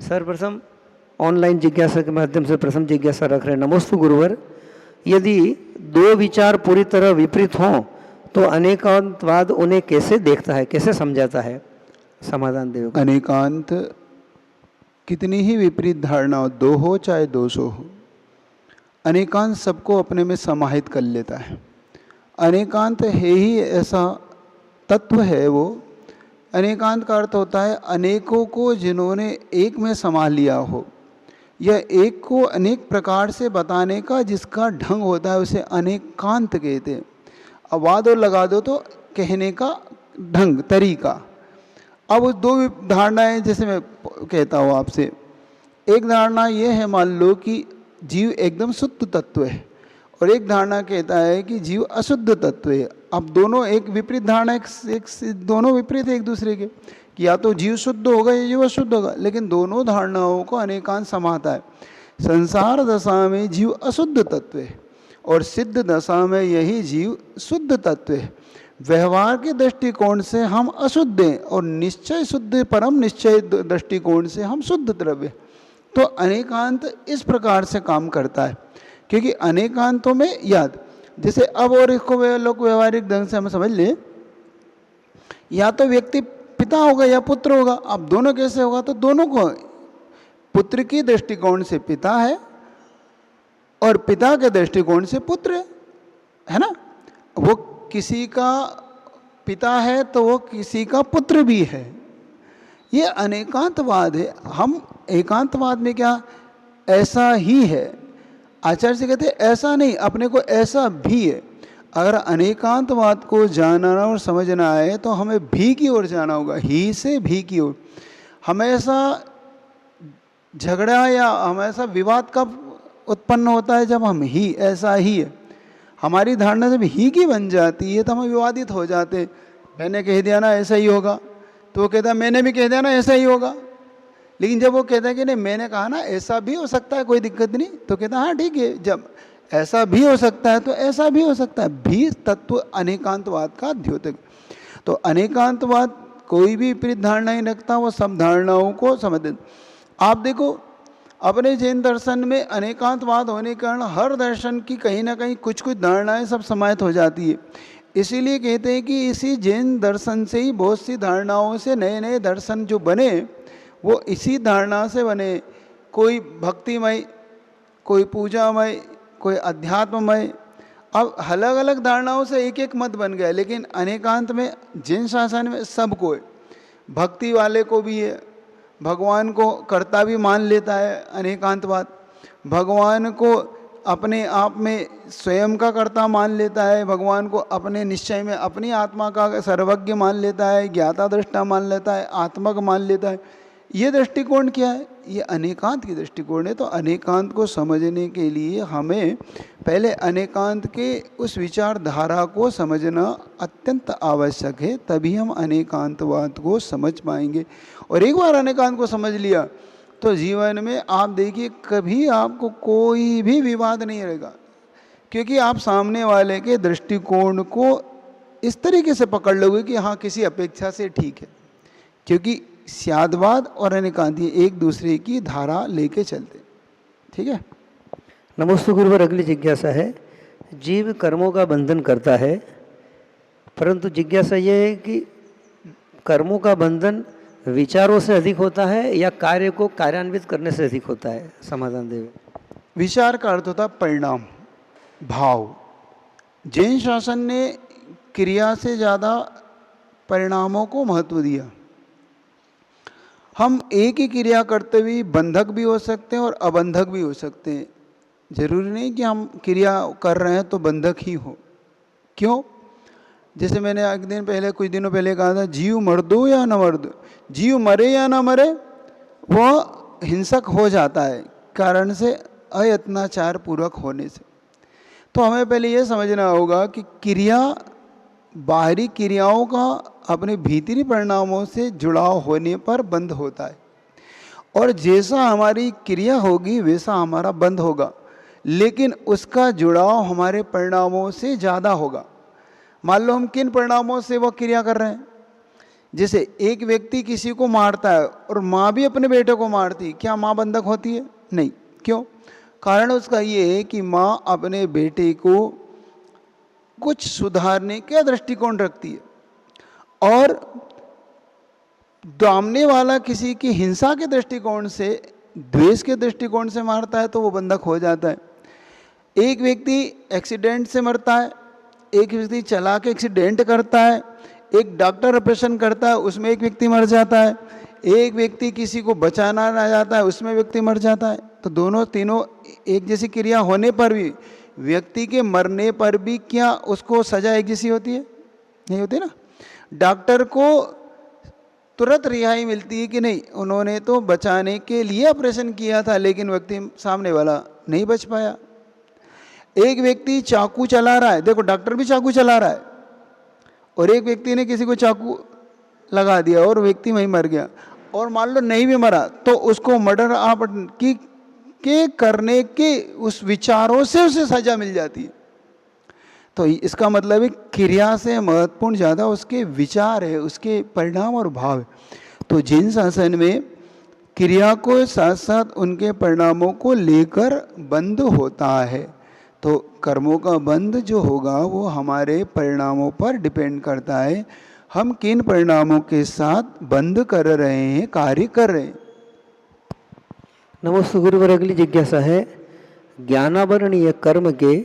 सर्वप्रथम ऑनलाइन जिज्ञासा के माध्यम से प्रथम जिज्ञासा रख रहे हैं। नमोस्तु गुरुवर, यदि दो विचार पूरी तरह विपरीत हों तो अनेकांतवाद उन्हें कैसे देखता है, कैसे समझाता है? समाधान देव। अनेकांत कितनी ही विपरीत धारणा हो, दो हो चाहे 200 हो, अनेकांत सबको अपने में समाहित कर लेता है। अनेकांत है ही ऐसा तत्व है वो। अनेकांत का अर्थ होता है अनेकों को जिन्होंने एक में समा लिया हो, या एक को अनेक प्रकार से बताने का जिसका ढंग होता है, उसे अनेकांत कहते हैं। अब वाद और लगा दो तो कहने का ढंग, तरीका। अब उस दो धारणाएं, जैसे मैं कहता हूँ आपसे, एक धारणा ये है, मान लो कि जीव एकदम शुद्ध तत्व है, और एक धारणा कहता है कि जीव अशुद्ध तत्व है। अब दोनों एक विपरीत धारणा, दोनों विपरीत है एक दूसरे के, कि या तो जीव शुद्ध होगा या जीव अशुद्ध होगा, लेकिन दोनों धारणाओं को अनेकांत समाता है। संसार दशा में जीव अशुद्ध तत्व है और सिद्ध दशा में यही जीव शुद्ध तत्व है। व्यवहार के दृष्टिकोण से हम अशुद्ध हैं और निश्चय शुद्ध परम निश्चय दृष्टिकोण से हम शुद्ध द्रव्य। तो अनेकांत इस प्रकार से काम करता है, क्योंकि अनेकांतों में याद, जैसे अब और इसको लोग व्यवहारिक ढंग से हम समझ ले, या तो व्यक्ति पिता होगा या पुत्र होगा। अब दोनों कैसे होगा? तो दोनों को, पुत्र की दृष्टिकोण से पिता है और पिता के दृष्टिकोण से पुत्र है ना। वो किसी का पिता है तो वो किसी का पुत्र भी है। ये अनेकांतवाद है। हम एकांतवाद में क्या, ऐसा ही है। आचार्य से कहते ऐसा नहीं, अपने को ऐसा भी है। अगर अनेकांतवाद को जानना और समझना है तो हमें भी की ओर जाना होगा, ही से भी की ओर। हमेशा झगड़ा या हमेशा विवाद कब उत्पन्न होता है? जब हम ही ऐसा ही है, हमारी धारणा जब ही की बन जाती है तो हम विवादित हो जाते। मैंने कह दिया ना ऐसा ही होगा, तो वो कहता है मैंने भी कह दिया ना ऐसा ही होगा। लेकिन जब वो कहता है कि नहीं मैंने कहा ना ऐसा भी हो सकता है, कोई दिक्कत नहीं, तो कहता है हाँ ठीक है, जब ऐसा भी हो सकता है तो ऐसा भी हो सकता है। भी तत्व अनेकांतवाद का द्योतक। तो अनेकांतवाद कोई भी विपरीत धारणा नहीं रखता, वो सब धारणाओं को समझ। आप देखो अपने जैन दर्शन में अनेकांतवाद होने के कारण हर दर्शन की कहीं ना कहीं कुछ कुछ धारणाएं सब समाहित हो जाती है। इसीलिए कहते हैं कि इसी जैन दर्शन से ही बहुत सी धारणाओं से नए नए दर्शन जो बने वो इसी धारणा से बने। कोई भक्तिमय, कोई पूजामय, कोई अध्यात्ममय। अब अलग अलग धारणाओं से एक एक मत बन गया, लेकिन अनेकांत में जैन शासन में सबको है। भक्ति वाले को भी है, भगवान को कर्ता भी मान लेता है अनेकांतवाद। भगवान को अपने आप में स्वयं का कर्ता मान लेता है, भगवान को अपने निश्चय में अपनी आत्मा का सर्वज्ञ मान लेता है, ज्ञाता दृष्टा मान लेता है, आत्मक मान लेता है। ये दृष्टिकोण क्या है? ये अनेकांत की दृष्टिकोण है। तो अनेकांत को समझने के लिए हमें पहले अनेकांत के उस विचारधारा को समझना अत्यंत आवश्यक है, तभी हम अनेकांतवाद को समझ पाएंगे। और एक बार अनेकांत को समझ लिया तो जीवन में आप देखिए कभी आपको कोई भी विवाद नहीं रहेगा, क्योंकि आप सामने वाले के दृष्टिकोण को इस तरीके से पकड़ लोगे कि हाँ किसी अपेक्षा से ठीक है, क्योंकि स्यादवाद और अनेकांत एक दूसरे की धारा लेके चलते। ठीक है। नमोस्तु गुरुवर, अगली जिज्ञासा है, जीव कर्मों का बंधन करता है, परंतु जिज्ञासा ये है कि कर्मों का बंधन विचारों से अधिक होता है या कार्य को कार्यान्वित करने से अधिक होता है? समाधान देव। विचार का अर्थ होता परिणाम, भाव। जैन शासन ने क्रिया से ज़्यादा परिणामों को महत्व दिया। हम एक ही क्रिया करते हुए बंधक भी हो सकते हैं और अबंधक भी हो सकते हैं। जरूरी नहीं कि हम क्रिया कर रहे हैं तो बंधक ही हो। क्यों? जैसे मैंने एक दिन पहले, कुछ दिनों पहले कहा था, जीव मर दो या न मर दो, जीव मरे या ना मरे वो हिंसक हो जाता है कारण से अयत्नाचार पूर्वक होने से। तो हमें पहले ये समझना होगा कि क्रिया बाहरी क्रियाओं का अपने भीतरी परिणामों से जुड़ाव होने पर बंद होता है, और जैसा हमारी क्रिया होगी वैसा हमारा बंद होगा, लेकिन उसका जुड़ाव हमारे परिणामों से ज़्यादा होगा। मान लो हम किन परिणामों से वो क्रिया कर रहे हैं, जैसे एक व्यक्ति किसी को मारता है और माँ भी अपने बेटे को मारती, क्या माँ बंधक होती है? नहीं। क्यों? कारण उसका ये है कि माँ अपने बेटे को कुछ सुधारने का दृष्टिकोण रखती है, और सामने वाला किसी की हिंसा के दृष्टिकोण से, द्वेष के दृष्टिकोण से मारता है तो वो बंधक हो जाता है। एक व्यक्ति एक्सीडेंट से मरता है, एक व्यक्ति चला के एक्सीडेंट करता है, एक डॉक्टर ऑपरेशन करता है उसमें एक व्यक्ति मर जाता है, एक व्यक्ति किसी को बचाना ना जाता है उसमें व्यक्ति मर जाता है। तो दोनों तीनों एक जैसी क्रिया होने पर भी, व्यक्ति के मरने पर भी क्या उसको सजा एक जैसी होती है? नहीं होती ना। डॉक्टर को तुरंत रिहाई मिलती है कि नहीं, उन्होंने तो बचाने के लिए ऑपरेशन किया था लेकिन व्यक्ति सामने वाला नहीं बच पाया। एक व्यक्ति चाकू चला रहा है, देखो डॉक्टर भी चाकू चला रहा है, और एक व्यक्ति ने किसी को चाकू लगा दिया और व्यक्ति वहीं मर गया, और मान लो नहीं भी मरा तो उसको मर्डर आप के करने के उस विचारों से उसे सजा मिल जाती है। तो इसका मतलब है क्रिया से महत्वपूर्ण ज़्यादा उसके विचार है, उसके परिणाम और भाव है। तो जिन शासन में क्रिया को साथ साथ उनके परिणामों को लेकर बंध होता है, तो कर्मों का बंध जो होगा वो हमारे परिणामों पर डिपेंड करता है, हम किन परिणामों के साथ बंध कर रहे हैं, कार्य कर रहे हैं। नमस्ते गुरुवर, अगली जिज्ञासा है, ज्ञानावरणीय कर्म के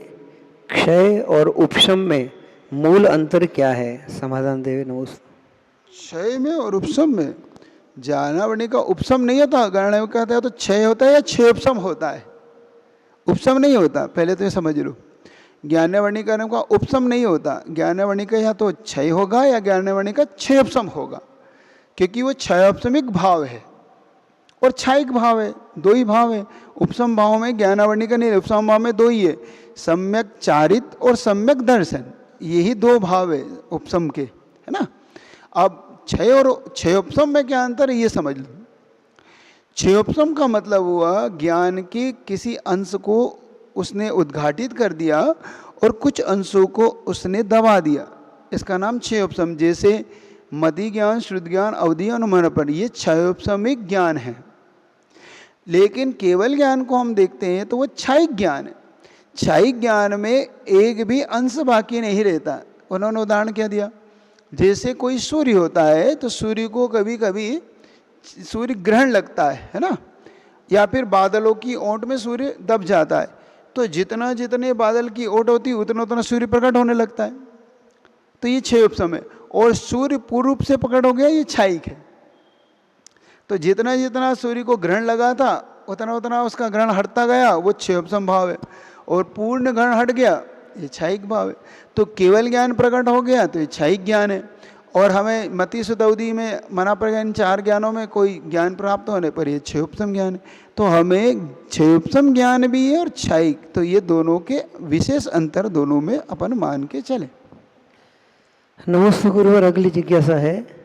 क्षय और उपशम में मूल अंतर क्या है? समाधान देवे। नमस्ते। क्षय में और उपशम में, ज्ञानावरणीय का उपशम नहीं होता, गणना में कहते हैं तो क्षय होता है या क्षय उपशम होता है, उपशम नहीं होता, पहले तो ये समझ लो। ज्ञानावरणीय कर्म का उपशम नहीं होता, ज्ञानावरणीय का या तो क्षय होगा या ज्ञानावरणीय का क्षयोपशम होगा, क्योंकि वो क्षयोपशमिक भाव है और क्षयिक भाव है, दो ही भाव है। उपशम भाव में ज्ञानावरणीय का नहीं, उपशम भाव में दो ही है, सम्यक चारित और सम्यक दर्शन, यही दो भाव है उपशम के, है ना। अब क्षय और क्षयोपशम में क्या अंतर है ये समझ लो। क्षयोपशम का मतलब हुआ ज्ञान के किसी अंश को उसने उद्घाटित कर दिया और कुछ अंशों को उसने दबा दिया, इसका नाम क्षयोपशम। जैसे मति ज्ञान, श्रुति ज्ञान, अवधि, अनुमानपन, ये क्षयोपशमिक ज्ञान है। लेकिन केवल ज्ञान को हम देखते हैं तो वो क्षयिक ज्ञान है। क्षयिक ज्ञान में एक भी अंश बाकी नहीं रहता। उन्होंने उदाहरण क्या दिया, जैसे कोई सूर्य होता है तो सूर्य को कभी कभी सूर्य ग्रहण लगता है ना, या फिर बादलों की ओट में सूर्य दब जाता है, तो जितना जितने बादल की ओट होती है उतना उतना सूर्य प्रकट होने लगता है, तो ये क्षयोपशम है। और सूर्य पूर्व रूप से प्रकट हो गया, ये क्षयिक है। तो जितना जितना सूर्य को ग्रहण लगा था उतना उतना उसका ग्रहण हटता गया, वो क्षयोपशम भाव है। और पूर्ण ग्रहण हट गया, ये क्षयिक भाव है। तो केवल ज्ञान प्रकट हो गया तो ये क्षयिक ज्ञान है। और हमें मति सुत अवधि में मना पड़ गया, इन चार ज्ञानों में कोई ज्ञान प्राप्त होने पर ये क्षयोपशम ज्ञान है। तो हमें क्षयोपशम ज्ञान भी है और क्षयिक, तो ये दोनों के विशेष अंतर दोनों में अपन मान के चले। नमस्ते गुरुवर, अगली जिज्ञासा है,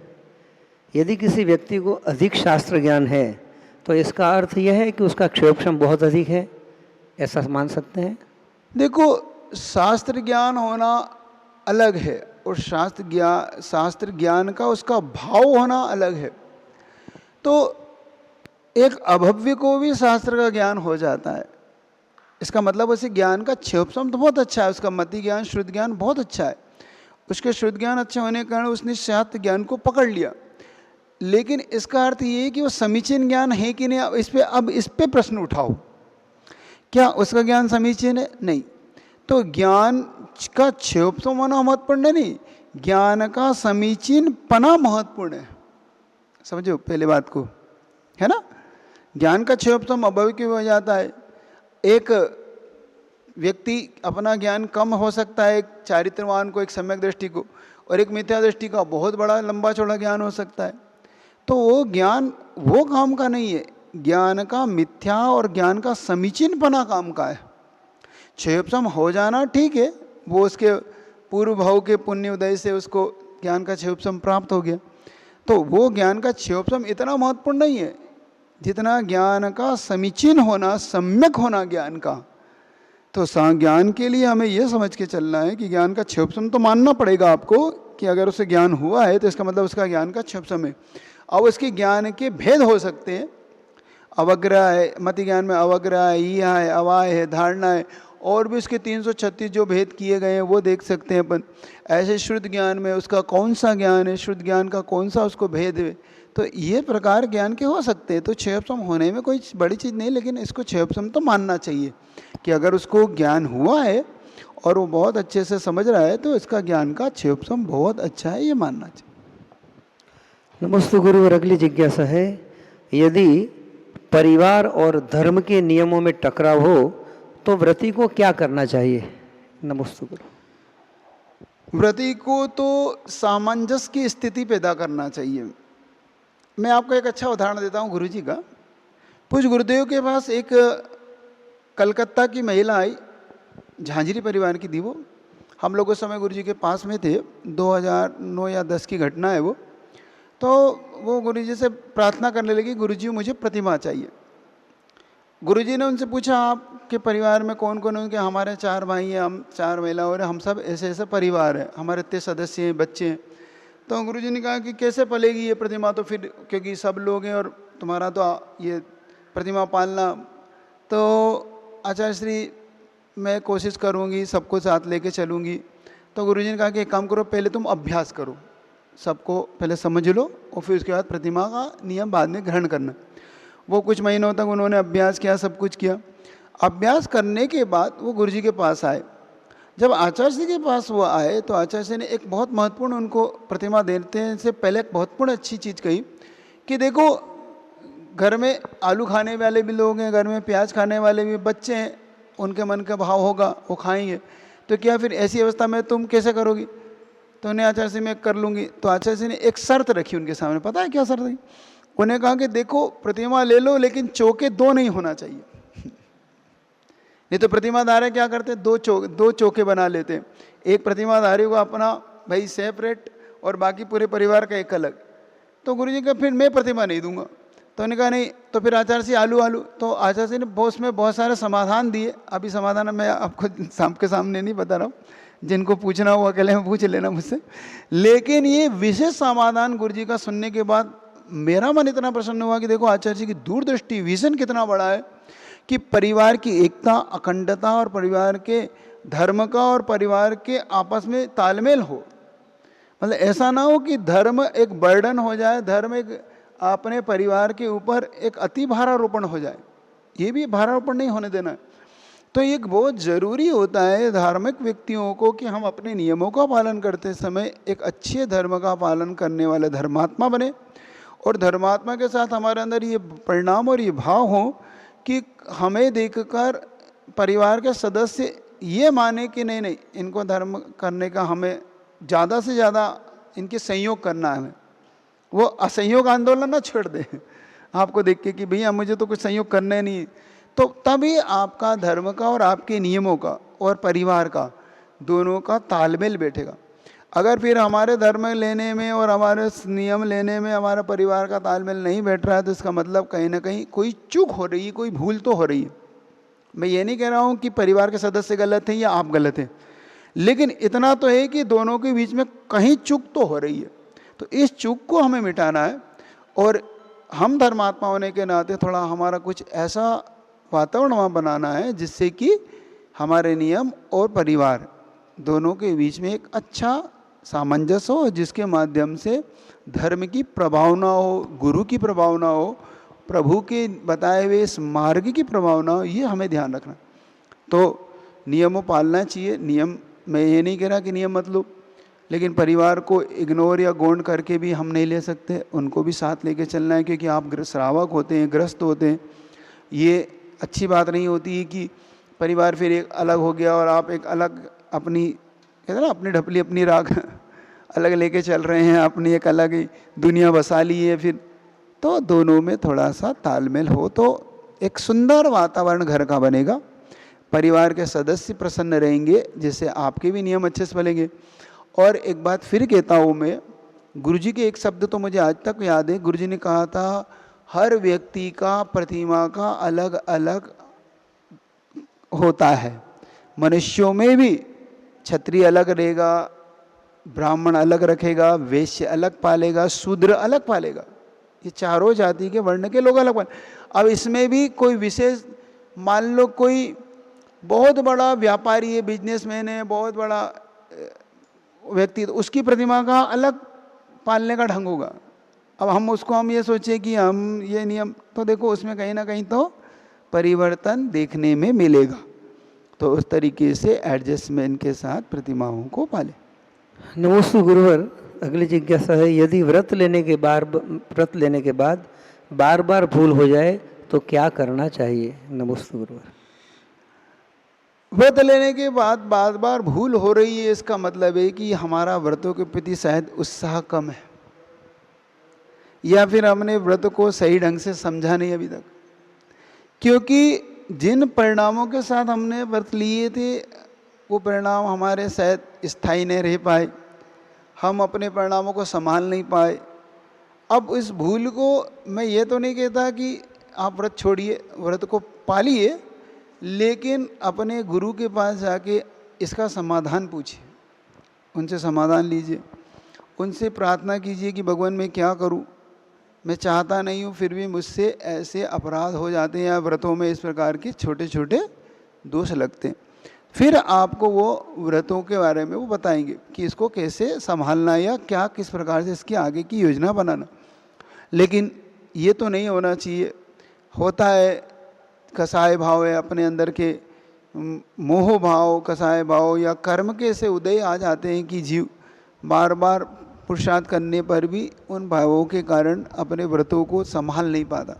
यदि किसी व्यक्ति को अधिक शास्त्र ज्ञान है तो इसका अर्थ यह है कि उसका क्षयोपशम बहुत अधिक है, ऐसा मान सकते हैं? देखो, शास्त्र ज्ञान होना अलग है और शास्त्र ज्ञान का उसका भाव होना अलग है। तो एक अभव्य को भी शास्त्र का ज्ञान हो जाता है, इसका मतलब उसे ज्ञान का क्षयोपशम तो बहुत अच्छा है, उसका मति ज्ञान, श्रुति ज्ञान बहुत अच्छा है, उसके श्रुति ज्ञान अच्छे होने के कारण उसने शास्त्र ज्ञान को पकड़ लिया। लेकिन इसका अर्थ ये है कि वो समीचीन ज्ञान है कि नहीं, अब इस पे प्रश्न उठाओ, क्या उसका ज्ञान समीचीन है? नहीं। तो ज्ञान का क्षयोपशम होना महत्वपूर्ण नहीं, ज्ञान का समीचीन पना महत्वपूर्ण है। समझो पहले बात को, है ना। ज्ञान का क्षयोपशम अभव्य क्यों हो जाता है? एक व्यक्ति अपना ज्ञान कम हो सकता है, एक चारित्रवान को, एक सम्यक दृष्टि को, और एक मिथ्या दृष्टि का बहुत बड़ा लंबा चौड़ा ज्ञान हो सकता है। तो वो ज्ञान वो काम का नहीं है, ज्ञान का मिथ्या और ज्ञान का समीचीनपना काम का है। क्षयोपशम हो जाना ठीक है, वो उसके पूर्व भाव के पुण्य उदय से उसको ज्ञान का क्षयोपशम प्राप्त हो गया, तो वो ज्ञान का क्षयोपशम इतना महत्वपूर्ण नहीं है जितना ज्ञान का समीचीन होना, सम्यक होना ज्ञान का। तो ज्ञान के लिए हमें यह समझ के चलना है कि ज्ञान का क्षयोपशम तो मानना पड़ेगा आपको, कि अगर उसे ज्ञान हुआ है तो इसका मतलब उसका ज्ञान का क्षप समय। अब उसके ज्ञान के भेद हो सकते हैं, अवग्रह है, मति ज्ञान में अवग्रह है, ईहा है, अवाय है, धारणा है, और भी उसके 336 जो भेद किए गए हैं वो देख सकते हैं अपन। ऐसे शुद्ध ज्ञान में उसका कौन सा ज्ञान है, शुद्ध ज्ञान का कौन सा उसको भेद है, तो ये प्रकार ज्ञान के हो सकते हैं। तो क्षयोपम होने में कोई बड़ी चीज़ नहीं, लेकिन इसको क्षयोपम तो मानना चाहिए कि अगर उसको ज्ञान हुआ है और वो बहुत अच्छे से समझ रहा है तो इसका ज्ञान का क्षयोपम बहुत अच्छा है, ये मानना चाहिए। नमस्ते गुरु। और अगली जिज्ञासा है, यदि परिवार और धर्म के नियमों में टकराव हो तो व्रती को क्या करना चाहिए? नमस्ते गुरु। व्रती को तो सामंजस्य की स्थिति पैदा करना चाहिए। मैं आपको एक अच्छा उदाहरण देता हूँ गुरुजी का। पूज्य गुरुदेव के पास एक कलकत्ता की महिला आई, झांझरी परिवार की थी वो। हम लोग उस समय गुरुजी के पास में थे, 2009 या 10 की घटना है वो। तो वो गुरुजी से प्रार्थना करने लगी, गुरुजी मुझे प्रतिमा चाहिए। गुरुजी ने उनसे पूछा आपके परिवार में कौन कौन है? कि हमारे 4 भाई हैं, हम 4 महिला और हम सब ऐसे ऐसे परिवार है, हमारे इतने सदस्य हैं, बच्चे हैं। तो गुरुजी ने कहा कि कैसे पलेगी ये प्रतिमा, तो फिर क्योंकि सब लोग हैं और तुम्हारा तो ये प्रतिमा पालना। तो आचार्य श्री मैं कोशिश करूँगी, सबको साथ लेके चलूँगी। तो गुरुजी ने कहा कि एक काम करो, पहले तुम अभ्यास करो, सबको पहले समझ लो और फिर उसके बाद प्रतिमा का नियम बाद में ग्रहण करना। वो कुछ महीनों तक उन्होंने अभ्यास किया, सब कुछ किया। अभ्यास करने के बाद वो गुरुजी के पास आए। जब आचार्य जी के पास वो आए तो आचार्य जी ने एक बहुत महत्वपूर्ण उनको प्रतिमा देते हैं से पहले एक महत्वपूर्ण अच्छी चीज़ कही कि देखो घर में आलू खाने वाले भी लोग हैं, घर में प्याज खाने वाले भी बच्चे हैं, उनके मन का भाव होगा, वो खाएंगे। तो क्या फिर ऐसी अवस्था में तुम कैसे करोगी? तो उन्हें आचार्य जी मैं कर लूँगी। तो आचार्य जी ने एक शर्त रखी उनके सामने, पता है क्या शर्त रखी? उन्हें कहा कि देखो प्रतिमा ले लो लेकिन चौके 2 नहीं होना चाहिए। नहीं तो प्रतिमाधारी क्या करते, 2 चौके बना लेते हैं। एक प्रतिमाधारी को अपना भाई सेपरेट और बाकी पूरे परिवार का एक अलग। तो गुरुजी का फिर मैं प्रतिमा नहीं दूंगा। तो उन्होंने कहा नहीं, तो फिर आचार्य जी आलू। तो आचार्य जी ने उसमें बहुत सारे समाधान दिए। अभी समाधान मैं आपको शाम के सामने नहीं बता रहा हूँ, जिनको पूछना हो अकेले में पूछ लेना मुझसे। लेकिन ये विशेष समाधान गुरुजी का सुनने के बाद मेरा मन इतना प्रसन्न हुआ कि देखो आचार्य जी की दूरदृष्टि, विजन कितना बड़ा है कि परिवार की एकता, अखंडता और परिवार के धर्म का और परिवार के आपस में तालमेल हो। मतलब ऐसा ना हो कि धर्म एक बर्डन हो जाए, धर्म एक अपने परिवार के ऊपर एक अति भारारोपण हो जाए, ये भी भारारोपण नहीं होने देना है। तो ये बहुत ज़रूरी होता है धार्मिक व्यक्तियों को कि हम अपने नियमों का पालन करते समय एक अच्छे धर्म का पालन करने वाले धर्मात्मा बने, और धर्मात्मा के साथ हमारे अंदर ये परिणाम और ये भाव हो कि हमें देखकर परिवार के सदस्य ये माने कि नहीं इनको धर्म करने का हमें ज़्यादा से ज़्यादा इनके सहयोग करना है, वो असहयोग आंदोलन ना छेड़ दे आपको देख के कि भैया मुझे तो कुछ सहयोग करना ही नहीं। तो तभी आपका धर्म का और आपके नियमों का और परिवार का दोनों का तालमेल बैठेगा। अगर फिर हमारे धर्म लेने में और हमारे नियम लेने में हमारा परिवार का तालमेल नहीं बैठ रहा है तो इसका मतलब कहीं ना कहीं कोई चूक हो रही है, कोई भूल तो हो रही है। मैं ये नहीं कह रहा हूँ कि परिवार के सदस्य गलत हैं या आप गलत हैं, लेकिन इतना तो है कि दोनों के बीच में कहीं चूक तो हो रही है। तो इस चूक को हमें मिटाना है, और हम धर्मात्मा होने के नाते थोड़ा हमारा कुछ ऐसा वातावरण वहाँ बनाना है जिससे कि हमारे नियम और परिवार दोनों के बीच में एक अच्छा सामंजस्य हो, जिसके माध्यम से धर्म की प्रभावना हो, गुरु की प्रभावना हो, प्रभु के बताए हुए इस मार्ग की प्रभावना हो, ये हमें ध्यान रखना। तो नियमों पालना चाहिए। नियम मैं ये नहीं कह रहा कि नियम मत लो, लेकिन परिवार को इग्नोर या गौण करके भी हम नहीं ले सकते, उनको भी साथ लेके चलना है, क्योंकि आप श्रावक होते हैं, ग्रस्त होते हैं। ये अच्छी बात नहीं होती है कि परिवार फिर एक अलग हो गया और आप एक अलग अपनी कहते ना अपनी ढपली अपनी राग अलग लेके चल रहे हैं, अपनी एक अलग ही दुनिया बसा ली है फिर। तो दोनों में थोड़ा सा तालमेल हो तो एक सुंदर वातावरण घर का बनेगा, परिवार के सदस्य प्रसन्न रहेंगे, जिससे आपके भी नियम अच्छे से बनेंगे। और एक बात फिर कहता हूँ मैं, गुरुजी के एक शब्द तो मुझे आज तक याद है। गुरुजी ने कहा था हर व्यक्ति का प्रतिमा का अलग अलग होता है। मनुष्यों में भी क्षत्रिय अलग रहेगा, ब्राह्मण अलग रखेगा, वैश्य अलग पालेगा, शूद्र अलग पालेगा, ये चारों जाति के वर्ण के लोग अलग पाले। अब इसमें भी कोई विशेष, मान लो कोई बहुत बड़ा व्यापारी है, बिजनेसमैन है, बहुत बड़ा व्यक्ति, तो उसकी प्रतिमा का अलग पालने का ढंग होगा। अब हम ये सोचें कि हम ये नियम, तो देखो उसमें कहीं ना कहीं तो परिवर्तन देखने में मिलेगा। तो उस तरीके से एडजस्टमेंट के साथ प्रतिमाओं को पाले। नमोस्तु गुरुवर, अगली जिज्ञासा है, यदि व्रत लेने के बाद बार बार भूल हो जाए तो क्या करना चाहिए? नमोस्तु गुरुवर। व्रत लेने के बाद बार बार भूल हो रही है, इसका मतलब है कि हमारा व्रतों के प्रति शायद उत्साह कम है, या फिर हमने व्रत को सही ढंग से समझा नहीं अभी तक। क्योंकि जिन परिणामों के साथ हमने व्रत लिए थे वो परिणाम हमारे शायद स्थायी नहीं रह पाए, हम अपने परिणामों को संभाल नहीं पाए। अब इस भूल को मैं ये तो नहीं कहता कि आप व्रत छोड़िए, व्रत को पालिए, लेकिन अपने गुरु के पास जाके इसका समाधान पूछिए, उनसे समाधान लीजिए, उनसे प्रार्थना कीजिए कि भगवान मैं क्या करूं, मैं चाहता नहीं हूँ फिर भी मुझसे ऐसे अपराध हो जाते हैं या व्रतों में इस प्रकार के छोटे छोटे दोष लगते हैं। फिर आपको वो व्रतों के बारे में वो बताएंगे कि इसको कैसे संभालना या क्या किस प्रकार से इसकी आगे की योजना बनाना। लेकिन ये तो नहीं होना चाहिए। होता है कसाय भाव है अपने अंदर के, मोह भाव, कसाय भाव या कर्म के से उदय आ जाते हैं कि जीव बार बार पुरुषार्थ करने पर भी उन भावों के कारण अपने व्रतों को संभाल नहीं पाता।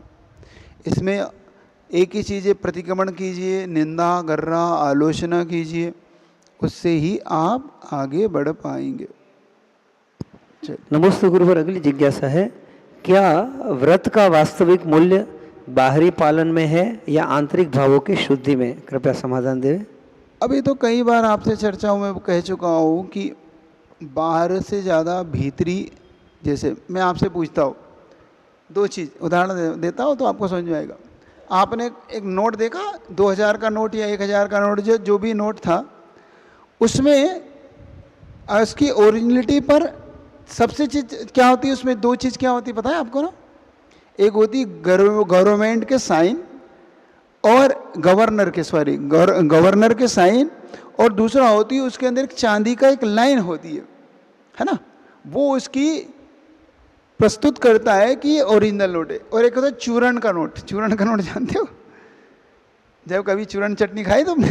इसमें एक ही चीज़ है, प्रतिक्रमण कीजिए, निंदा गर्रा आलोचना कीजिए, उससे ही आप आगे बढ़ पाएंगे। नमोस्तु गुरुवर, अगली जिज्ञासा है, क्या व्रत का वास्तविक मूल्य बाहरी पालन में है या आंतरिक भावों की शुद्धि में? कृपया समाधान दें। अभी तो कई बार आपसे चर्चाओं में कह चुका हूँ कि बाहर से ज़्यादा भीतरी, जैसे मैं आपसे पूछता हूँ दो चीज़, उदाहरण देता हूँ तो आपको समझ में आएगा। आपने एक नोट देखा, 2000 का नोट या 1000 का नोट, जो भी नोट था, उसमें उसकी ओरिजिनलिटी पर सबसे चीज़ क्या होती है, उसमें दो चीज़ क्या होती है पता है आपको ना? एक होती गवर्नमेंट के साइन और गवर्नर के साइन, और दूसरा होती है उसके अंदर एक चांदी का एक लाइन होती है ना, वो उसकी प्रस्तुत करता है कि ये ओरिजिनल नोट है। और एक होता है चूरण का नोट। चूरण का नोट जानते हो? जब कभी चूरण चटनी खाई तुमने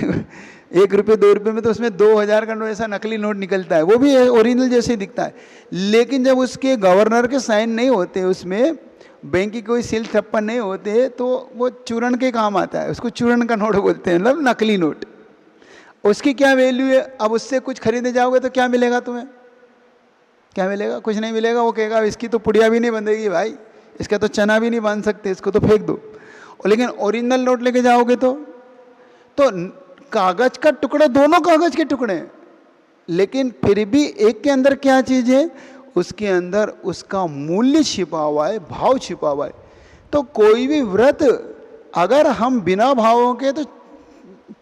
1 रुपये 2 रुपये में, तो उसमें 2000 का नोट ऐसा नकली नोट निकलता है, वो भी ओरिजिनल जैसे ही दिखता है। लेकिन जब उसके गवर्नर के साइन नहीं होते, उसमें बैंक की कोई सील छप्पन नहीं होते, तो वो चूरण के काम आता है, उसको चूरण का नोट बोलते हैं, मतलब नकली नोट। उसकी क्या वैल्यू है? अब उससे कुछ खरीदने जाओगे तो क्या मिलेगा तुम्हें? क्या मिलेगा? कुछ नहीं मिलेगा। वो कहेगा इसकी तो पुड़िया भी नहीं बंधेगी भाई, इसका तो चना भी नहीं बांध सकते, इसको तो फेंक दो। और लेकिन ओरिजिनल नोट लेके जाओगे तो कागज का टुकड़ा, दोनों कागज के टुकड़े हैं, लेकिन फिर भी एक के अंदर क्या चीज़ है, उसके अंदर उसका मूल्य छिपा हुआ है, भाव छिपा हुआ है। तो कोई भी व्रत अगर हम बिना भावों के, तो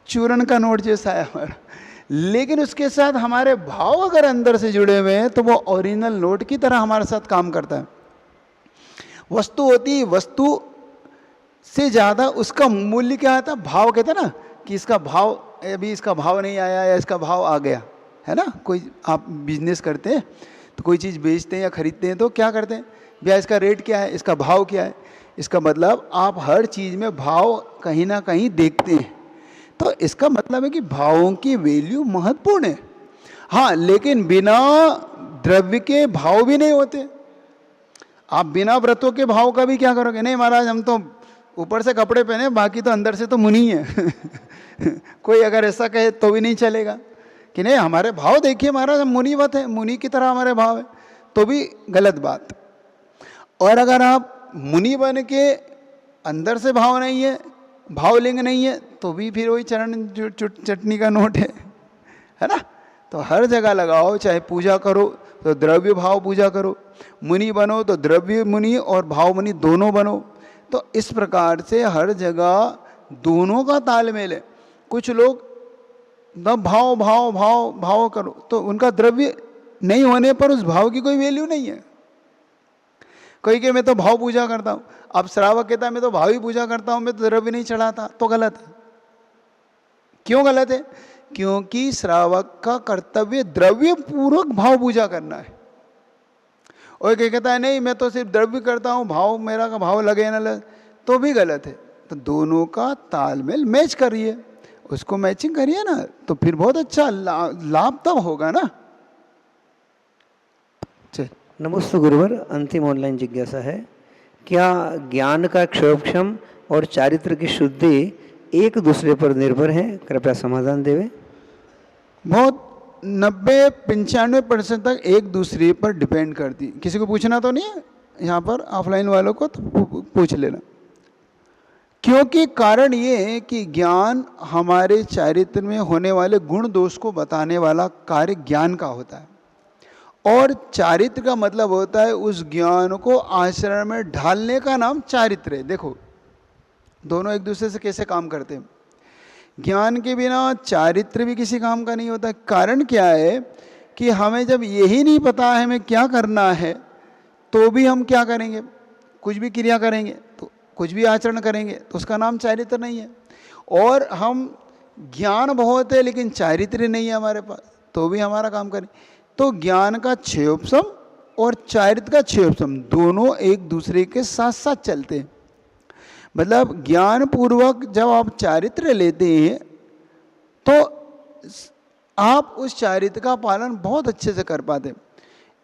चूरण का नोट जैसा है हमारा, लेकिन उसके साथ हमारे भाव अगर अंदर से जुड़े हुए हैं तो वो ओरिजिनल नोट की तरह हमारे साथ काम करता है। वस्तु होती है, वस्तु से ज़्यादा उसका मूल्य क्या आता है? भाव। कहते हैं ना कि इसका भाव, अभी इसका भाव नहीं आया या इसका भाव आ गया, है ना। कोई आप बिजनेस करते हैं तो कोई चीज़ बेचते हैं या खरीदते हैं तो क्या करते हैं, भैया इसका रेट क्या है, इसका भाव क्या है। इसका मतलब आप हर चीज़ में भाव कहीं ना कहीं देखते हैं। तो इसका मतलब है कि भावों की वैल्यू महत्वपूर्ण है। हाँ, लेकिन बिना द्रव्य के भाव भी नहीं होते। आप बिना व्रतों के भाव का भी क्या करोगे? नहीं महाराज, हम तो ऊपर से कपड़े पहने, बाकी तो अंदर से तो मुनि है कोई अगर ऐसा कहे तो भी नहीं चलेगा कि नहीं हमारे भाव देखिए महाराज, हम मुनिवत है, मुनि की तरह हमारे भाव है, तो भी गलत बात। और अगर आप मुनि बन के अंदर से भाव नहीं है, भावलिंग नहीं है, तो भी फिर वही चरण चटनी का नोट है ना। तो हर जगह लगाओ, चाहे पूजा करो तो द्रव्य भाव पूजा करो, मुनि बनो तो द्रव्य मुनि और भाव मुनि दोनों बनो। तो इस प्रकार से हर जगह दोनों का तालमेल है। कुछ लोग न भाव भाव भाव भाव करो तो उनका द्रव्य नहीं होने पर उस भाव की कोई वैल्यू नहीं है। कोई कहे मैं तो भाव पूजा करता हूँ, अब श्रावक कहता है मैं तो भाव ही पूजा करता हूँ, मैं तो द्रव्य नहीं चढ़ाता, तो गलत है। क्यों गलत है? क्योंकि श्रावक का कर्तव्य द्रव्य पूर्वक भाव पूजा करना है। और कोई कहता है नहीं मैं तो सिर्फ द्रव्य करता हूँ, भाव मेरा का भाव लगे ना लगे, तो भी गलत है। तो दोनों का तालमेल मैच करिए, उसको मैचिंग करिए ना, तो फिर बहुत अच्छा लाभ तब होगा ना। चल नमस्ते गुरुवर, अंतिम ऑनलाइन जिज्ञासा है, क्या ज्ञान का क्षोभक्षम और चारित्र की शुद्धि एक दूसरे पर निर्भर है? कृपया समाधान देवे। बहुत 90-95% तक एक दूसरे पर डिपेंड करती। किसी को पूछना तो नहीं है यहाँ पर, ऑफलाइन वालों को तो पूछ लेना। क्योंकि कारण ये है कि ज्ञान हमारे चारित्र में होने वाले गुण दोष को बताने वाला कार्य ज्ञान का होता है, और चारित्र का मतलब होता है उस ज्ञान को आचरण में ढालने का नाम चारित्र है। देखो दोनों एक दूसरे से कैसे काम करते हैं। ज्ञान के बिना चारित्र भी किसी काम का नहीं होता। कारण क्या है कि हमें जब यही नहीं पता है हमें क्या करना है, तो भी हम क्या करेंगे, कुछ भी क्रिया करेंगे, तो कुछ भी आचरण करेंगे, तो उसका नाम चारित्र नहीं है। और हम ज्ञान बहुत है लेकिन चारित्र नहीं है हमारे पास, तो भी हमारा काम करें। तो ज्ञान का क्षयोपशम और चारित्र का क्षयोपशम दोनों एक दूसरे के साथ साथ चलते हैं। मतलब ज्ञान पूर्वक जब आप चारित्र लेते हैं तो आप उस चारित्र का पालन बहुत अच्छे से कर पाते हैं।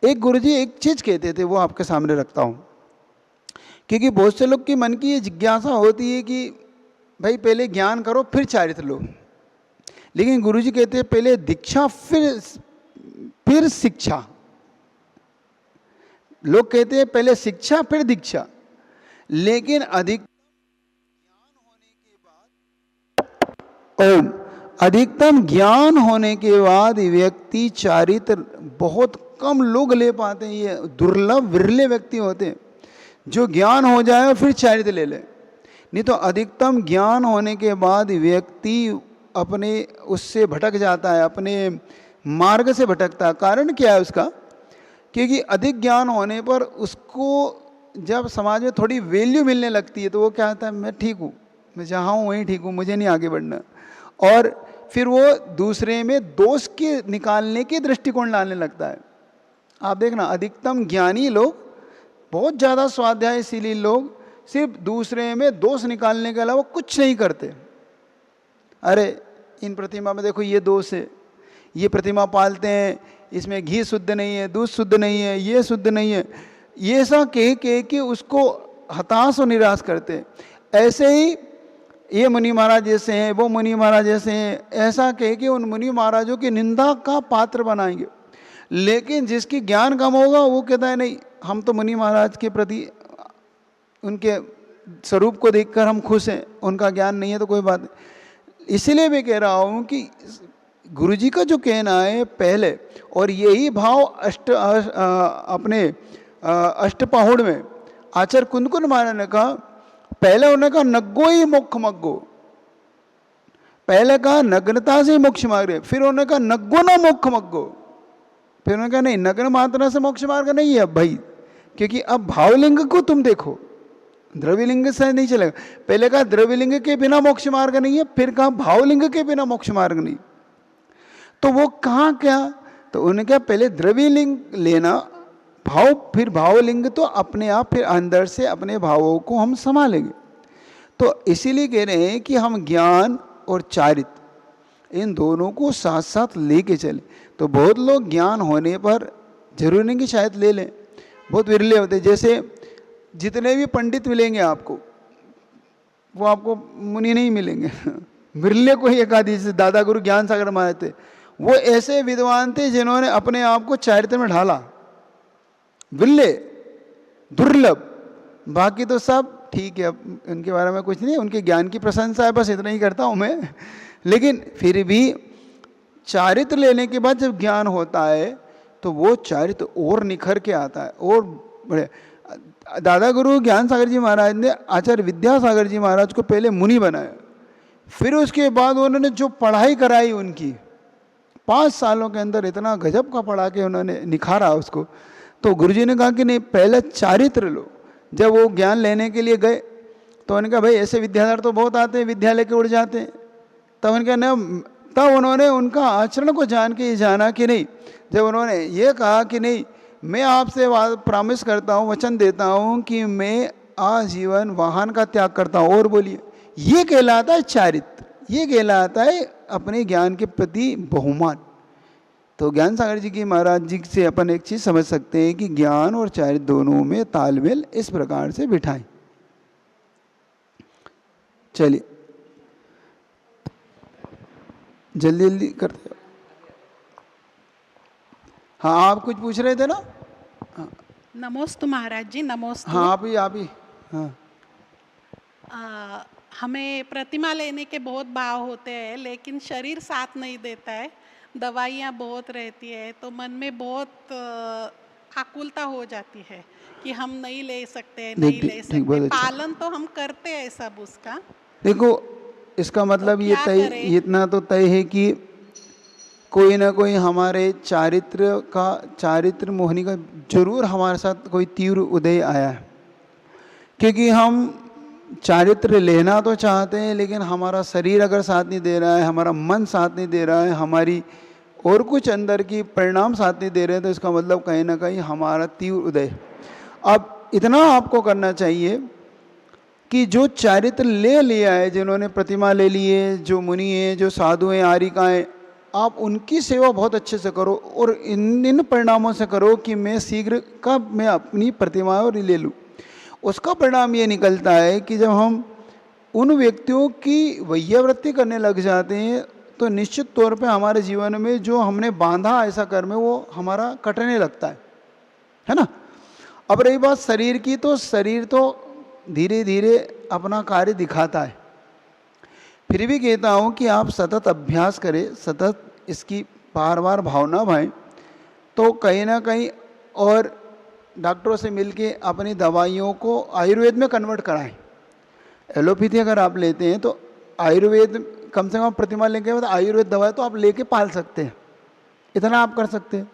एक गुरुजी एक चीज़ कहते थे, वो आपके सामने रखता हूँ, क्योंकि बहुत से लोग की मन की ये जिज्ञासा होती है कि भाई पहले ज्ञान करो फिर चारित्र लो, लेकिन गुरुजी कहते हैं पहले दीक्षा फिर शिक्षा। लोग कहते हैं पहले शिक्षा फिर दीक्षा, लेकिन अधिकतम ज्ञान होने के बाद व्यक्ति चारित्र बहुत कम लोग ले पाते हैं। ये दुर्लभ विरले व्यक्ति होते हैं जो ज्ञान हो जाए और फिर चारित्र ले ले। नहीं तो अधिकतम ज्ञान होने के बाद व्यक्ति अपने उससे भटक जाता है, अपने मार्ग से भटकता है। कारण क्या है उसका? क्योंकि अधिक ज्ञान होने पर उसको जब समाज में थोड़ी वैल्यू मिलने लगती है तो वो क्या होता है, मैं ठीक हूँ, मैं जहाँ हूँ वहीं ठीक हूँ, मुझे नहीं आगे बढ़ना। और फिर वो दूसरे में दोष के निकालने के दृष्टिकोण लाने लगता है। आप देखना अधिकतम ज्ञानी लोग, बहुत ज़्यादा स्वाध्यायशीली लोग सिर्फ दूसरे में दोष निकालने के अलावा कुछ नहीं करते। अरे इन प्रतिमा में देखो ये दोष है, ये प्रतिमा पालते हैं, इसमें घी शुद्ध नहीं है, दूध शुद्ध नहीं है, ये शुद्ध नहीं है, ये सब कह के उसको हताश और निराश करते हैं। ऐसे ही ये मुनि महाराज जैसे हैं, वो मुनि महाराज जैसे हैं, ऐसा कह के उन मुनि महाराजों की निंदा का पात्र बनाएंगे। लेकिन जिसकी ज्ञान कम होगा वो कहता है नहीं, हम तो मुनि महाराज के प्रति उनके स्वरूप को देखकर हम खुश हैं, उनका ज्ञान नहीं है तो कोई बात नहीं। इसलिए मैं कह रहा हूँ कि गुरुजी का जो कहना है पहले, और यही भाव अपने अष्टपहुड़ में आचार्य कुंदकुंद महाराज ने कहा। पहले उन्होंने कहा नग्गो ही मोक्ष मग्गो, पहले कहा नग्नता से मोक्ष मार्ग, फिर उन्होंने कहा नग्गो ना मोक्ष मग्गो, फिर उन्होंने कहा नहीं नग्न मात्रा से मोक्ष मार्ग नहीं है अब भाई, क्योंकि अब भावलिंग को तुम देखो, द्रव्यलिंग से नहीं चलेगा। पहले कहा द्रव्यलिंग के बिना मोक्ष मार्ग नहीं है, फिर कहा भावलिंग के बिना मोक्ष मार्ग नहीं। तो वो कहाँ क्या? तो उन्होंने कहा पहले द्रव्यलिंग लेना, भाव फिर भावलिंग, तो अपने आप फिर अंदर से अपने भावों को हम संभालेंगे। तो इसीलिए कह रहे हैं कि हम ज्ञान और चारित्र इन दोनों को साथ साथ लेके चलें। तो बहुत लोग ज्ञान होने पर जरूरी नहीं कि शायद ले लें, बहुत विरले होते हैं। जैसे जितने भी पंडित मिलेंगे आपको, वो आपको मुनि नहीं मिलेंगे विरले को ही एक आदि, जैसे दादा गुरु ज्ञान सागर महाराज थे, वो ऐसे विद्वान थे जिन्होंने अपने आप को चारित्र में ढाला। विरले, दुर्लभ, बाकी तो सब ठीक है, उनके बारे में कुछ नहीं, उनके ज्ञान की प्रशंसा है, बस इतना ही करता हूँ मैं। लेकिन फिर भी चारित्र लेने के बाद जब ज्ञान होता है तो वो चारित्र और निखर के आता है और बड़े। दादा गुरु ज्ञान सागर जी महाराज ने आचार्य विद्यासागर जी महाराज को पहले मुनि बनाया, फिर उसके बाद उन्होंने जो पढ़ाई कराई उनकी 5 सालों के अंदर इतना गजब का पढ़ा के उन्होंने निखारा उसको। तो गुरुजी ने कहा कि नहीं, पहले चारित्र लो। जब वो ज्ञान लेने के लिए गए तो उन्होंने कहा भाई ऐसे विद्याधर तो बहुत आते हैं, विद्यालय के उड़ जाते हैं। तब उनके न तब उन्होंने उनका आचरण को जान के ये जाना कि नहीं, जब उन्होंने ये कहा कि नहीं मैं आपसे प्रॉमिस करता हूँ, वचन देता हूँ कि मैं आजीवन वाहन का त्याग करता हूँ। और बोलिए, ये कहलाता है चारित्र, ये कहलाता है अपने ज्ञान के प्रति बहुमान। तो ज्ञान सागर जी की महाराज जी से अपन एक चीज़ समझ सकते हैं कि ज्ञान और चारित्र दोनों में तालमेल इस प्रकार से बिठाएं। चलिए जल्दी जल्दी करते हो। हाँ आप कुछ पूछ रहे थे ना? हाँ। नमोस्तु महाराज जी, नमोस्तु। हाँ आप ही हाँ। हमें प्रतिमा लेने के बहुत भाव होते हैं, लेकिन शरीर साथ नहीं देता है, दवाइयाँ बहुत रहती है, तो मन में बहुत आकुलता हो जाती है कि हम नहीं ले सकते, नहीं ले सकते। पालन तो हम करते हैं सब उसका। देखो इसका मतलब तो ये तय, इतना तो तय है कि कोई ना कोई हमारे चारित्र मोहिनी का जरूर हमारे साथ कोई तीव्र उदय आया है, क्योंकि हम चारित्र लेना तो चाहते हैं, लेकिन हमारा शरीर अगर साथ नहीं दे रहा है, हमारा मन साथ नहीं दे रहा है, हमारी और कुछ अंदर की परिणाम साथ नहीं दे रहे हैं, तो इसका मतलब कहीं ना कहीं हमारा तीव्र उदय। अब इतना आपको करना चाहिए कि जो चारित्र ले लिया है, जिन्होंने प्रतिमा ले ली है, जो मुनि हैं, जो साधु हैं, आरिकाएँ, आप उनकी सेवा बहुत अच्छे से करो और इन परिणामों से करो कि मैं शीघ्र कब मैं अपनी प्रतिमा और ले लूँ। उसका परिणाम ये निकलता है कि जब हम उन व्यक्तियों की वैयावृत्ति करने लग जाते हैं तो निश्चित तौर पे हमारे जीवन में जो हमने बांधा ऐसा कर्म है वो हमारा कटने लगता है ना। अब रही बात शरीर की, तो शरीर तो धीरे धीरे अपना कार्य दिखाता है। फिर भी कहता हूँ कि आप सतत अभ्यास करें, सतत इसकी बार बार भावना भाएं, तो कहीं ना कहीं और डॉक्टरों से मिलके अपनी दवाइयों को आयुर्वेद में कन्वर्ट कराएं। एलोपैथी अगर आप लेते हैं तो आयुर्वेद कम से कम प्रतिमा लेके बाद आयुर्वेद दवाई तो आप लेके पाल सकते हैं, इतना आप कर सकते हैं।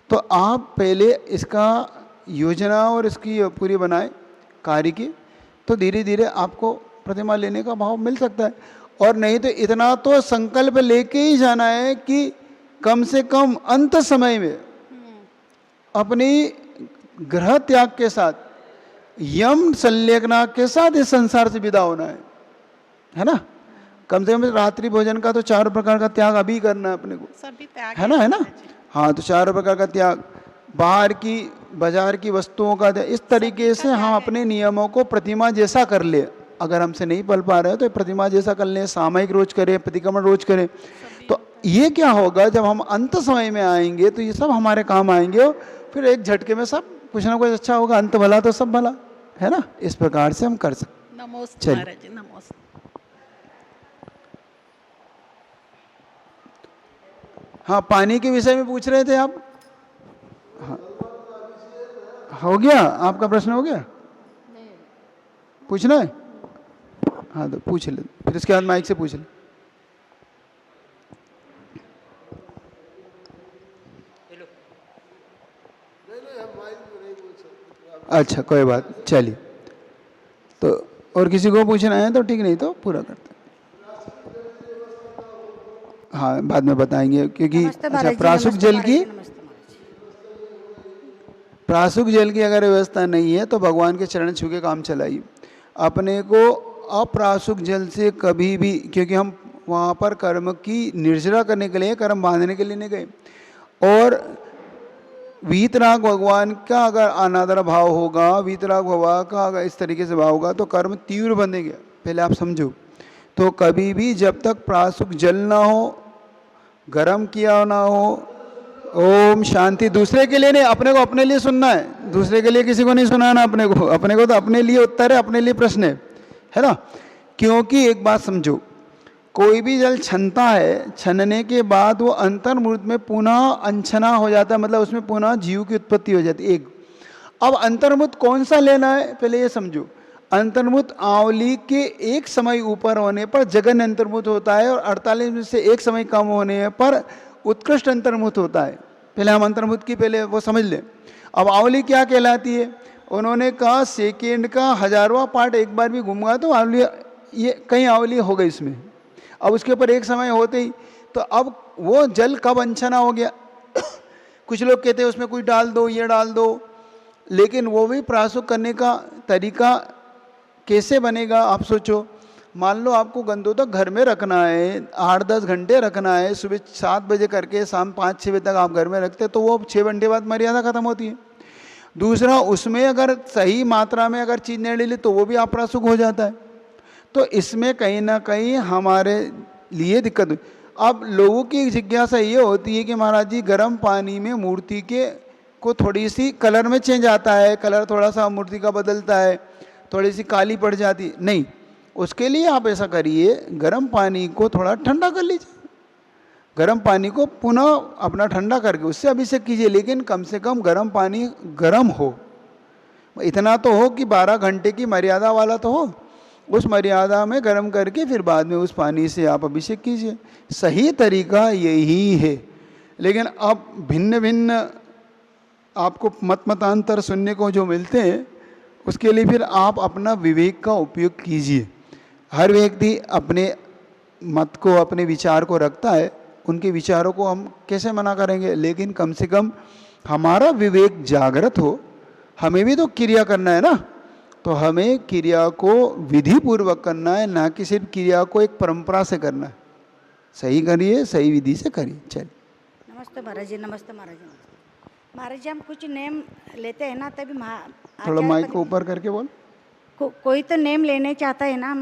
तो आप पहले इसका योजना और इसकी पूरी बनाएं कार्य की, तो धीरे धीरे आपको प्रतिमा लेने का भाव मिल सकता है। और नहीं तो इतना तो संकल्प लेके ही जाना है कि कम से कम अंत समय में अपनी ग्रह त्याग के साथ, यम संलेखना के साथ इस संसार से विदा होना है ना। कम से कम रात्रि भोजन का तो 4 प्रकार का त्याग अभी करना है अपने को, सभी त्याग है ना। हाँ, तो 4 प्रकार का त्याग, बाहर की बाजार की वस्तुओं का त्याग, इस तरीके से हम अपने नियमों को प्रतिमा जैसा कर ले। अगर हमसे नहीं पल पा रहे हैं तो प्रतिमा जैसा कर लें, सामयिक रोज करें, प्रतिक्रमण रोज करें। तो ये क्या होगा, जब हम अंत समय में आएंगे तो ये सब हमारे काम आएंगे और फिर एक झटके में सब कुछ ना कुछ अच्छा होगा। अंत भला तो सब भला है ना। इस प्रकार से हम कर सकते। नमस्ते महाराज जी, नमस्ते। हाँ, पानी के विषय में पूछ रहे थे आप। हाँ, हो गया आपका प्रश्न, हो गया? पूछना है? हाँ तो पूछ ले, फिर इसके बाद माइक से पूछ ले। अच्छा कोई बात, चलिए। तो और किसी को पूछना है तो ठीक, नहीं तो पूरा करते हैं। हाँ बाद में बताएंगे, क्योंकि अच्छा प्रासुक जल की अगर व्यवस्था नहीं है तो भगवान के चरण छू के काम चलाइए। अपने को अप्रासुक जल से कभी भी, क्योंकि हम वहाँ पर कर्म की निर्जरा करने के लिए, कर्म बांधने के लिए नहीं गए। और वीतराग भगवान का अगर अनादर भाव होगा, वीतराग भगवान का अगर इस तरीके से भाव होगा तो कर्म तीव्र बनेगा, पहले आप समझो। तो कभी भी जब तक प्रासुक जल ना हो, गर्म किया ना हो, ओम शांति, दूसरे के लिए नहीं, अपने को अपने लिए सुनना है, दूसरे के लिए किसी को नहीं सुनाना। अपने को तो अपने लिए उत्तर है, अपने लिए प्रश्न है ना। क्योंकि एक बात समझो, कोई भी जल छनता है, छनने के बाद वो अंतर्मूर्त में पुनः अनछना हो जाता है, मतलब उसमें पुनः जीव की उत्पत्ति हो जाती है। एक अब अंतर्मुत कौन सा लेना है पहले ये समझो। अंतर्मुत आवली के एक समय ऊपर होने पर जगन अंतर्मुत होता है, और 48 में से एक समय कम होने पर उत्कृष्ट अंतर्मुख होता है। पहले हम अंतर्मुख की पहले वो समझ लें। अब आवली क्या कहलाती है? उन्होंने कहा सेकेंड का 1000वां पार्ट एक बार भी घूमगा तो आवली, ये कहीं आवली हो गई इसमें। अब उसके ऊपर एक समय होते ही तो अब वो जल कब अनछना हो गया कुछ लोग कहते हैं उसमें कुछ डाल दो, ये डाल दो, लेकिन वो भी प्रायश्चित करने का तरीका कैसे बनेगा आप सोचो। मान लो आपको गंदोदक घर में रखना है, 8-10 घंटे रखना है, सुबह 7 बजे करके शाम 5-6 बजे तक आप घर में रखते हैं तो वो 6 घंटे बाद मर्यादा खत्म होती है। दूसरा, उसमें अगर सही मात्रा में अगर चीज़ नहीं डाली तो वो भी अप्रासुक हो जाता है। तो इसमें कहीं ना कहीं हमारे लिए दिक्कत हुई। अब लोगों की जिज्ञासा ये होती है कि महाराज जी गर्म पानी में मूर्ति के को थोड़ी सी कलर में चेंज आता है, कलर थोड़ा सा मूर्ति का बदलता है, थोड़ी सी काली पड़ जाती, नहीं, उसके लिए आप ऐसा करिए, गर्म पानी को थोड़ा ठंडा कर लीजिए, गर्म पानी को पुनः अपना ठंडा करके उससे अभिषेक कीजिए, लेकिन कम से कम गर्म पानी गर्म हो, इतना तो हो कि 12 घंटे की मर्यादा वाला तो हो, उस मर्यादा में गर्म करके फिर बाद में उस पानी से आप अभिषेक कीजिए। सही तरीका यही है। लेकिन अब भिन्न भिन्न आपको मतांतर सुनने को जो मिलते हैं, उसके लिए फिर आप अपना विवेक का उपयोग कीजिए। हर व्यक्ति अपने मत को, अपने विचार को रखता है, उनके विचारों को हम कैसे मना करेंगे, लेकिन कम से कम हमारा विवेक जागृत हो। हमें भी तो क्रिया करना है ना, तो हमें क्रिया को विधि पूर्वक करना है, ना कि सिर्फ क्रिया को एक परंपरा से करना है। सही करिए, सही विधि से करिए। चलिए। नमस्ते महाराज जी। नमस्ते महाराज जी। महाराज जी, हम कुछ नेम लेते हैं ना, तभी थोड़ा माइक को ऊपर करके बोल। कोई तो नेम लेने चाहता है ना,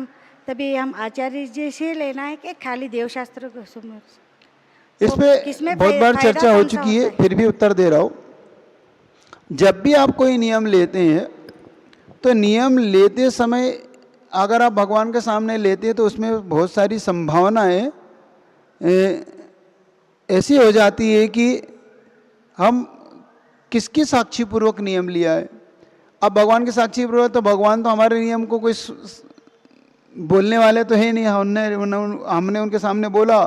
तभी हम आचार्य जी से लेना है कि खाली देवशास्त्र को? इस पे बहुत बार चर्चा हो चुकी है, फिर भी उत्तर दे रहा हूँ। जब भी आप कोई नियम लेते हैं तो नियम लेते समय अगर आप भगवान के सामने लेते हैं तो उसमें बहुत सारी संभावनाएं ऐसी हो जाती है कि हम किसकी साक्षी पूर्वक नियम लिया है। अब भगवान के साक्षी पूर्वक तो भगवान तो हमारे नियम को कोई बोलने वाले तो है नहीं, हमने उनके सामने बोला,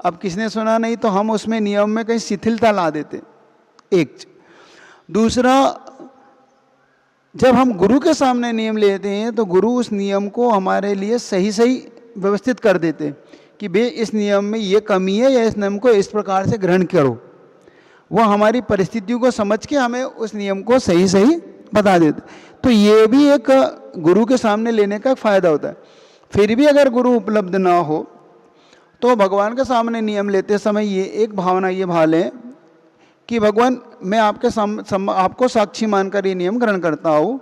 अब किसने सुना नहीं, तो हम उसमें नियम में कहीं शिथिलता ला देते, एक। दूसरा, जब हम गुरु के सामने नियम लेते हैं तो गुरु उस नियम को हमारे लिए सही सही व्यवस्थित कर देते हैं कि बे इस नियम में ये कमी है या इस नियम को इस प्रकार से ग्रहण करो। वो हमारी परिस्थितियों को समझ के हमें उस नियम को सही सही बता देते। तो ये भी एक गुरु के सामने लेने का फ़ायदा होता है। फिर भी अगर गुरु उपलब्ध ना हो तो भगवान के सामने नियम लेते समय ये एक भावना ये भाव लें कि भगवान, मैं आपको साक्षी मानकर ये नियम ग्रहण करता हूँ,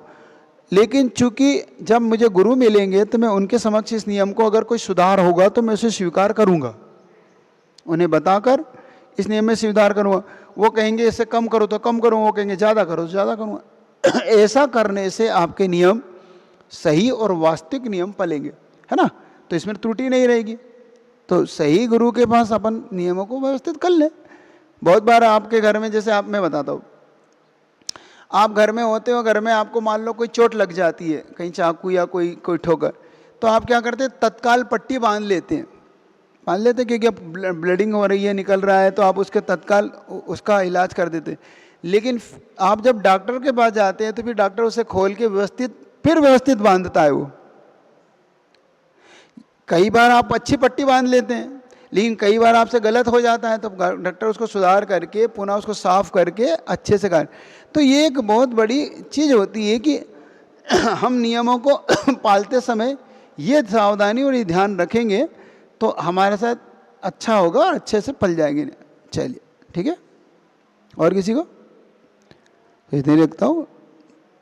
लेकिन चूंकि जब मुझे गुरु मिलेंगे तो मैं उनके समक्ष इस नियम को अगर कोई सुधार होगा तो मैं उसे स्वीकार करूँगा, उन्हें बताकर इस नियम में सुधार करूँगा। वो कहेंगे इसे कम करो तो कम करूँगा, वो कहेंगे ज़्यादा करो तो ज़्यादा करूँगा। ऐसा करने से आपके नियम सही और वास्तविक नियम पलेंगे, है ना, तो इसमें त्रुटि नहीं रहेगी। तो सही गुरु के पास अपन नियमों को व्यवस्थित कर लें। बहुत बार आपके घर में, जैसे मैं बताता हूँ, आप घर में होते हो, घर में आपको मान लो कोई चोट लग जाती है, कहीं चाकू या कोई ठोकर, तो आप क्या करते हैं, तत्काल पट्टी बांध लेते हैं क्योंकि अब ब्लीडिंग हो रही है, निकल रहा है, तो आप उसके तत्काल उसका इलाज कर देते हैं। लेकिन आप जब डॉक्टर के पास जाते हैं तो फिर डॉक्टर उसे खोल के व्यवस्थित बांधता है। वो कई बार आप अच्छी पट्टी बांध लेते हैं, लेकिन कई बार आपसे गलत हो जाता है, तो डॉक्टर उसको सुधार करके पुनः उसको साफ करके अच्छे से कर। तो ये एक बहुत बड़ी चीज़ होती है कि हम नियमों को पालते समय ये सावधानी और ये ध्यान रखेंगे तो हमारे साथ अच्छा होगा और अच्छे से पल जाएंगे। चलिए, ठीक है। और किसी को इतने रखता हूँ।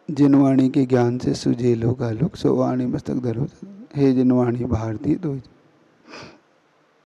जिनवाणी के ज्ञान से सुझे लोक आलोक, सो वाणी मस्तक धरो, हे जिनवाणी भारती तो